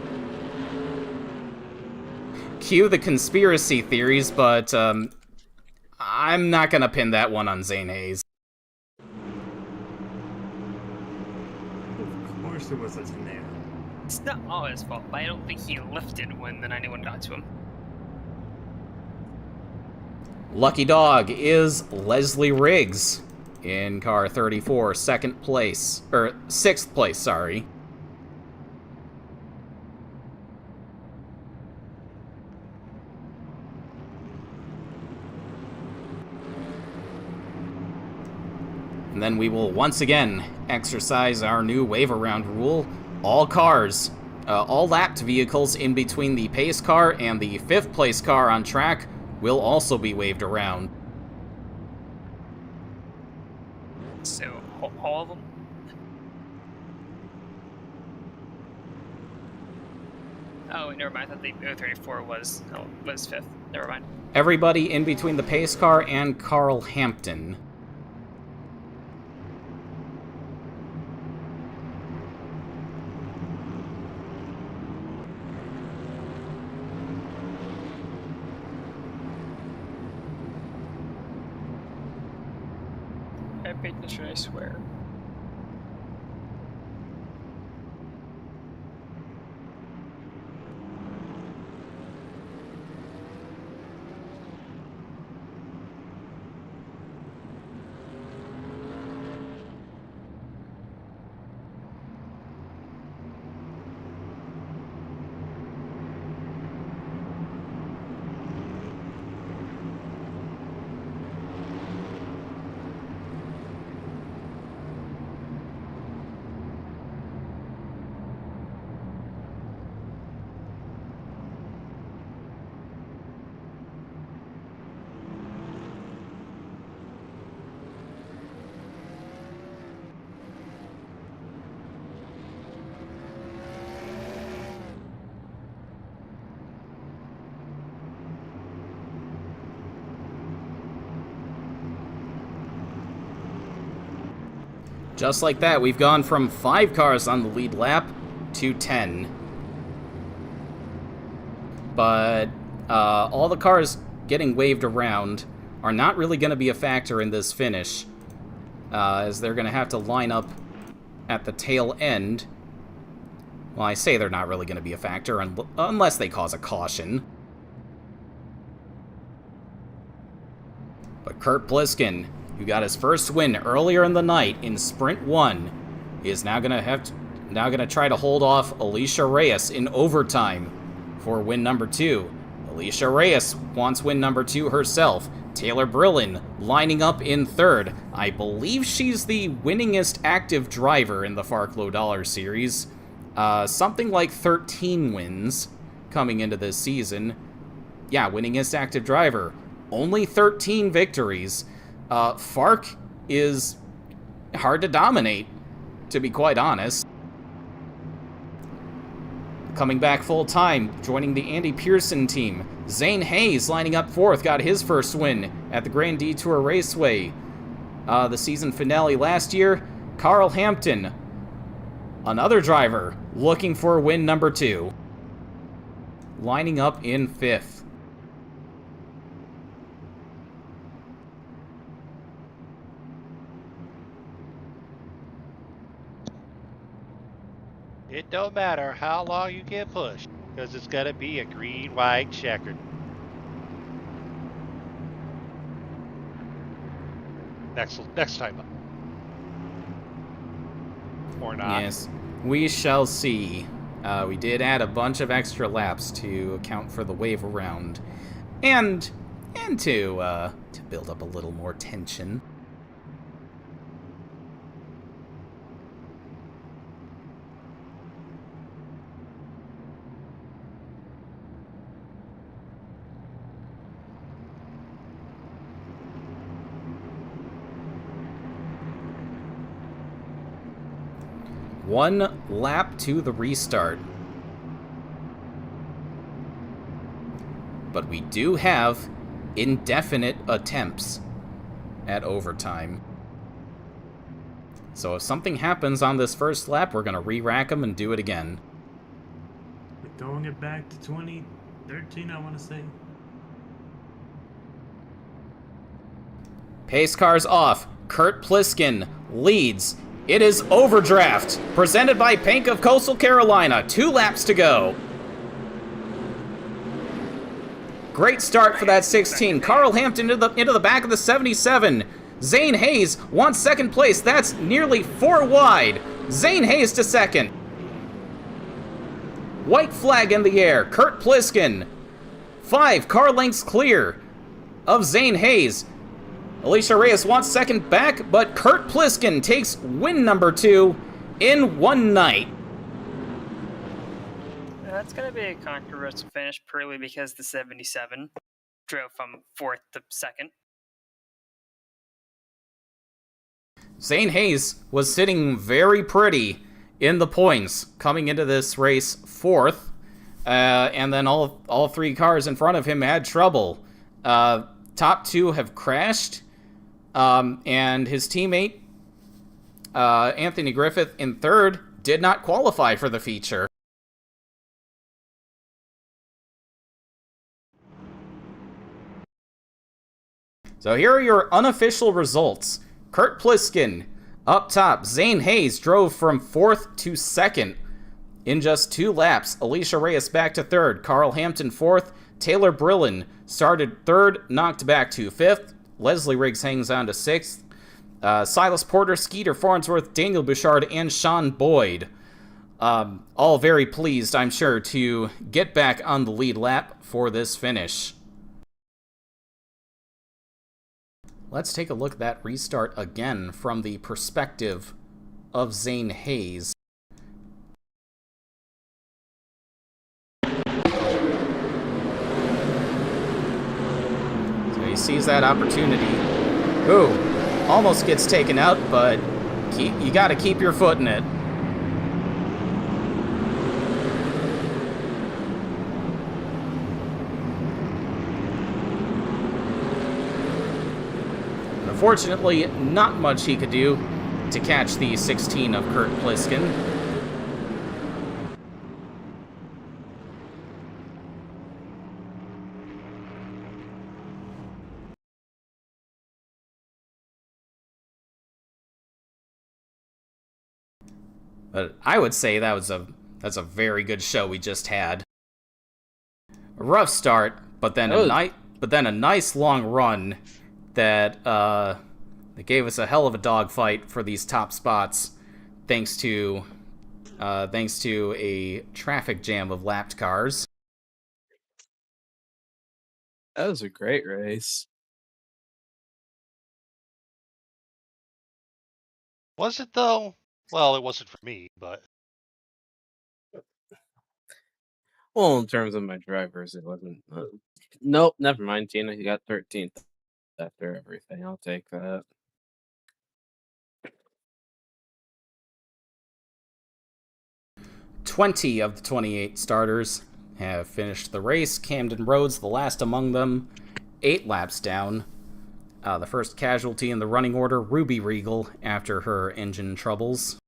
Cue the conspiracy theories, but I'm not gonna pin that one on Zane Hayes. Of course it was a tornado. It's not all his fault, but I don't think he lifted when the 91 got to him. Lucky dog is Leslie Riggs in car 34, sixth place, sorry. And then we will once again exercise our new wave around rule. All cars, all lapped vehicles in between the pace car and the 5th place car on track will also be waved around. So, all of them? Oh, wait, never mind. I thought the 34 was 5th. Never mind. Everybody in between the pace car and Carl Hampton. Should I swear? Just like that, we've gone from 5 cars on the lead lap to 10. But all the cars getting waved around are not really going to be a factor in this finish, as they're going to have to line up at the tail end. Well, I say they're not really going to be a factor unless they cause a caution. But Kurt Pliskin, who got his first win earlier in the night in Sprint 1, is now gonna try to hold off Alicia Reyes in overtime for win number 2. Alicia Reyes wants win number 2 herself. Taylor Brillin lining up in third. I believe she's the winningest active driver in the FARC Low Dollar Series. Something like 13 wins coming into this season. Yeah, winningest active driver. Only 13 victories. FARC is hard to dominate, to be quite honest. Coming back full time, joining the Andy Pearson team. Zane Hayes lining up fourth, got his first win at the Grand Detour Raceway. The season finale last year. Carl Hampton, another driver, looking for win number 2. Lining up in 5th. It don't matter how long you get pushed, because it's gonna be a green, white checkered. Next time up. Or not. Yes, we shall see. We did add a bunch of extra laps to account for the wave around, and to build up a little more tension. One lap to the restart. But we do have indefinite attempts at overtime. So if something happens on this first lap, we're going to re-rack them and do it again. We're throwing it back to 2013, I want to say. Pace cars off. Kurt Pliskin leads. It is Overdraft, presented by Pank of Coastal Carolina. 2 laps to go. Great start for that 16. Carl Hampton into the back of the 77. Zane Hayes wants second place. That's nearly 4 wide. Zane Hayes to second. White flag in the air. Kurt Pliskin. 5 car lengths clear of Zane Hayes. Alicia Reyes wants second back, but Kurt Pliskin takes win number 2 in one night. That's going to be a controversial finish purely because the 77 drove from 4th to 2nd. Zane Hayes was sitting very pretty in the points coming into this race 4th, and then all 3 cars in front of him had trouble. Top 2 have crashed. And his teammate, Anthony Griffith, in 3rd, did not qualify for the feature. So here are your unofficial results. Kurt Pliskin up top. Zane Hayes drove from 4th to 2nd in just 2 laps. Alicia Reyes back to 3rd. Carl Hampton 4th. Taylor Brillin started 3rd, knocked back to 5th. Leslie Riggs hangs on to 6th. Silas Porter, Skeeter Farnsworth, Daniel Bouchard, and Sean Boyd. All very pleased, I'm sure, to get back on the lead lap for this finish. Let's take a look at that restart again from the perspective of Zane Hayes. He sees that opportunity. Ooh, almost gets taken out, but you gotta keep your foot in it. Unfortunately, not much he could do to catch the 16 of Kurt Pliskin. But I would say that's a very good show we just had. A rough start, but then a nice long run that They gave us a hell of a dogfight for these top spots, thanks to a traffic jam of lapped cars. That was a great race. Was it though? Well, it wasn't for me, but Well, in terms of my drivers, it wasn't. Nope, never mind, Tina. You got 13th after everything. I'll take that. "20 of the 28 starters have finished the race. Camden Rhodes, the last among them, 8 laps down. The first casualty in the running order, Ruby Regal, after her engine troubles.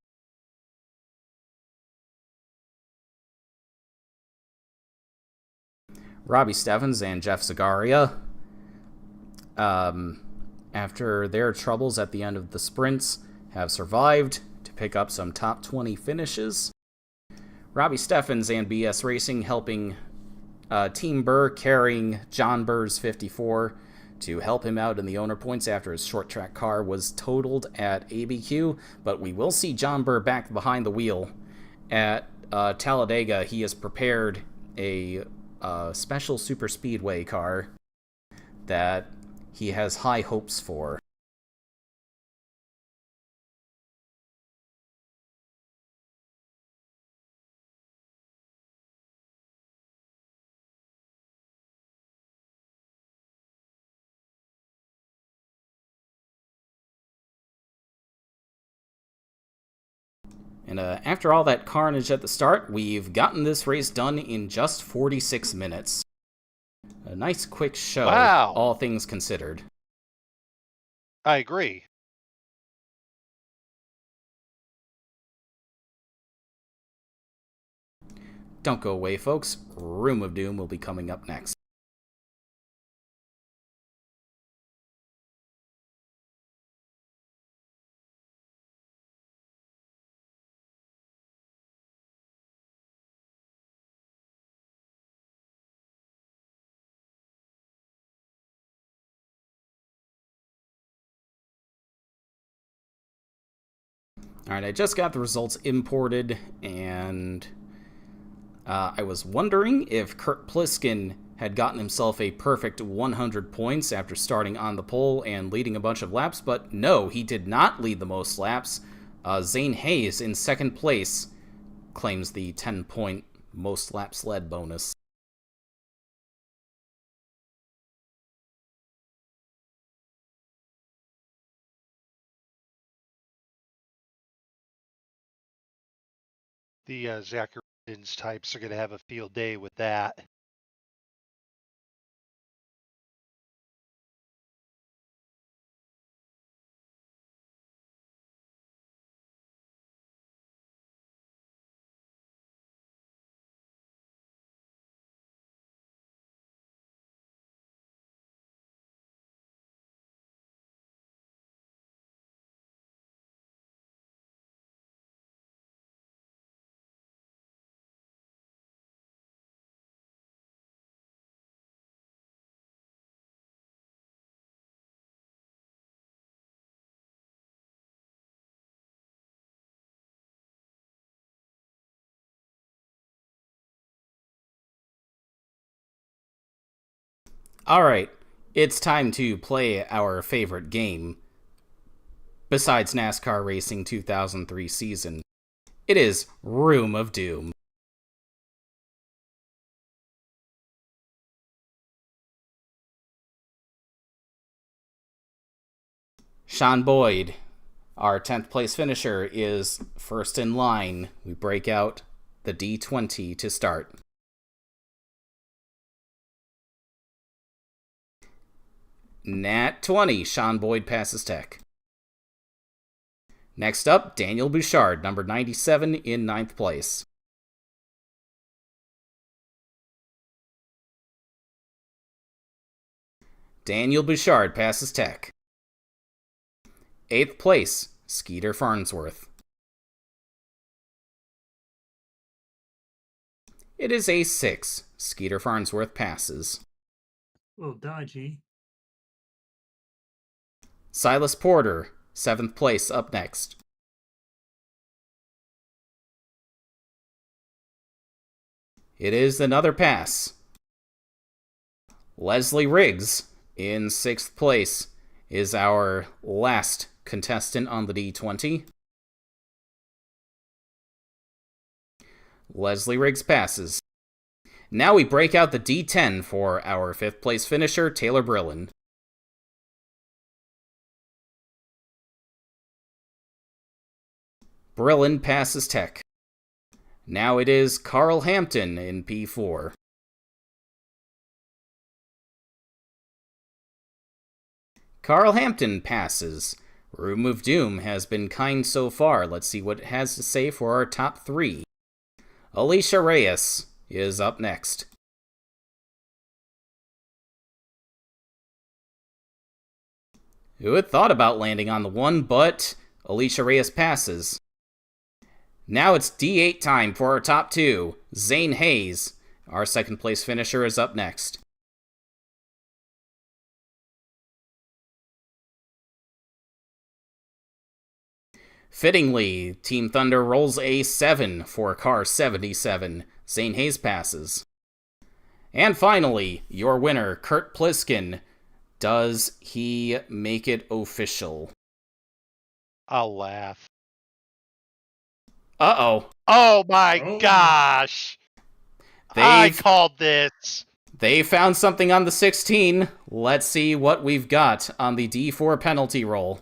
Robbie Steffens and Jeff Zagaria, after their troubles at the end of the sprints, have survived to pick up some top 20 finishes. Robbie Steffens and BS Racing helping Team Burr, carrying John Burr's 54 to help him out in the owner points after his short track car was totaled at ABQ, but we will see John Burr back behind the wheel. At Talladega, he has prepared a special super speedway car that he has high hopes for. And after all that carnage at the start, we've gotten this race done in just 46 minutes. A nice quick show, wow. all things considered. I agree. Don't go away, folks. Room of Doom will be coming up next. Alright, I just got the results imported, and I was wondering if Kurt Pliskin had gotten himself a perfect 100 points after starting on the pole and leading a bunch of laps, but no, he did not lead the most laps. Zane Hayes, in second place, claims the 10-point most laps led bonus. The Zacharias types are going to have a field day with that. Alright, it's time to play our favorite game, besides NASCAR Racing 2003 season. It is Room of Doom. Sean Boyd, our 10th place finisher, is first in line. We break out the D20 to start. Nat 20, Sean Boyd passes tech. Next up, Daniel Bouchard, number 97, in 9th place. Daniel Bouchard passes tech. 8th place, Skeeter Farnsworth. It is A6. Skeeter Farnsworth passes. A little dodgy. Silas Porter, 7th place, up next. It is another pass. Leslie Riggs, in 6th place, is our last contestant on the D20. Leslie Riggs passes. Now we break out the D10 for our 5th place finisher, Taylor Brillin. Brillin passes Tech. Now it is Carl Hampton in P4. Carl Hampton passes. Room of Doom has been kind so far. Let's see what it has to say for our top 3. Alicia Reyes is up next. Who had thought about landing on the 1, but Alicia Reyes passes. Now it's D8 time for our top 2. Zane Hayes, our 2nd place finisher, is up next. Fittingly, Team Thunder rolls a 7 for car 77. Zane Hayes passes. And finally, your winner, Kurt Pliskin. Does he make it official? I'll laugh. Uh-oh. Oh my Oh. gosh! I They've called this. They found something on the 16. Let's see what we've got on the D4 penalty roll.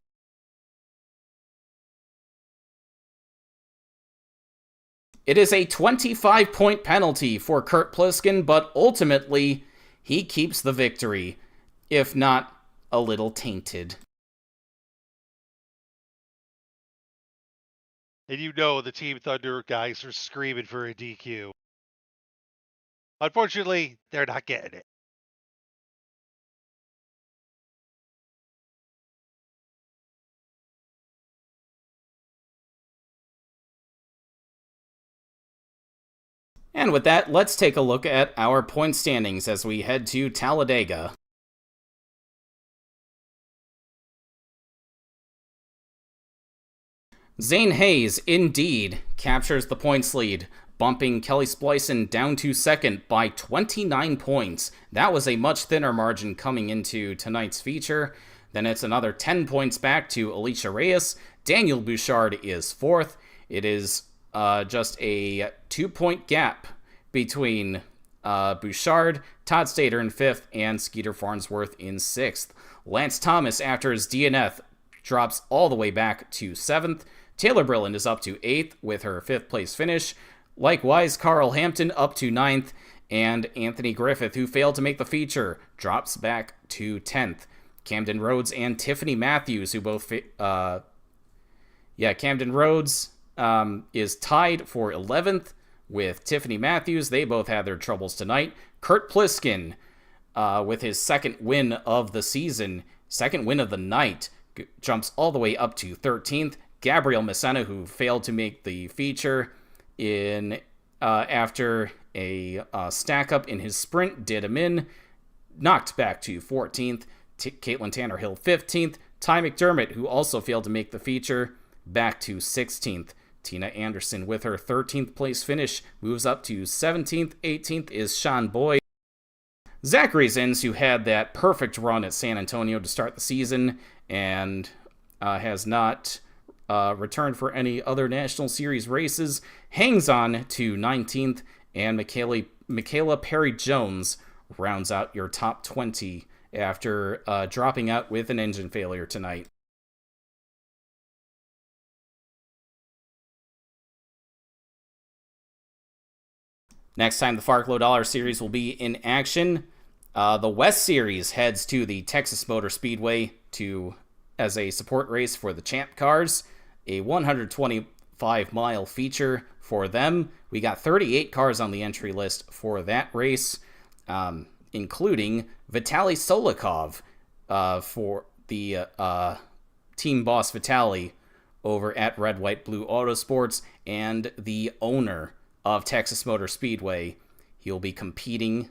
It is a 25-point penalty for Kurt Pliskin, but ultimately, he keeps the victory, if not a little tainted. And you know the Team Thunder guys are screaming for a DQ. Unfortunately, they're not getting it. And with that, let's take a look at our point standings as we head to Talladega. Zane Hayes, indeed, captures the points lead, bumping Kelly Splicen down to 2nd by 29 points. That was a much thinner margin coming into tonight's feature. Then it's another 10 points back to Alicia Reyes. Daniel Bouchard is 4th. It is just a 2-point gap between Bouchard, Todd Stater in 5th, and Skeeter Farnsworth in 6th. Lance Thomas, after his DNF, drops all the way back to 7th. Taylor Brillin is up to 8th with her 5th place finish. Likewise, Carl Hampton up to 9th, and Anthony Griffith, who failed to make the feature, drops back to 10th. Camden Rhodes and Tiffany Matthews, who both... Camden Rhodes is tied for 11th with Tiffany Matthews. They both had their troubles tonight. Kurt Pliskin, with his 2nd win of the season, 2nd win of the night, jumps all the way up to 13th. Gabriel Messina, who failed to make the feature in after a stack up in his sprint, did him in, knocked back to 14th. Caitlin Tanner-Hill 15th. Ty McDermott, who also failed to make the feature, back to 16th. Tina Anderson, with her 13th place finish, moves up to 17th. 18th is Sean Boyd. Zachary Zins, who had that perfect run at San Antonio to start the season and has not returned for any other National Series races, hangs on to 19th, and Michaela Perry-Jones rounds out your top 20 after dropping out with an engine failure tonight. Next time the FARC Low Dollar Series will be in action, the West Series heads to the Texas Motor Speedway as a support race for the Champ cars, a 125-mile feature for them. We got 38 cars on the entry list for that race, including Vitaly Solikov for the team boss Vitaly over at Red, White, Blue Autosports, and the owner of Texas Motor Speedway. He'll be competing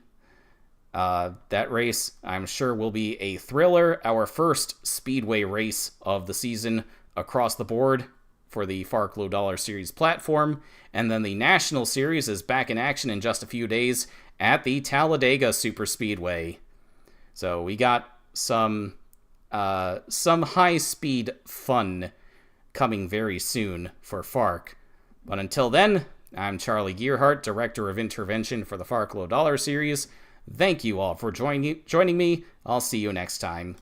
That race, I'm sure, will be a thriller. Our first Speedway race of the season across the board for the FARC Low Dollar Series platform. And then the National Series is back in action in just a few days at the Talladega Super Speedway. So we got some high-speed fun coming very soon for FARC. But until then, I'm Charlie Gearhart, Director of Intervention for the FARC Low Dollar Series. Thank you all for joining me. I'll see you next time.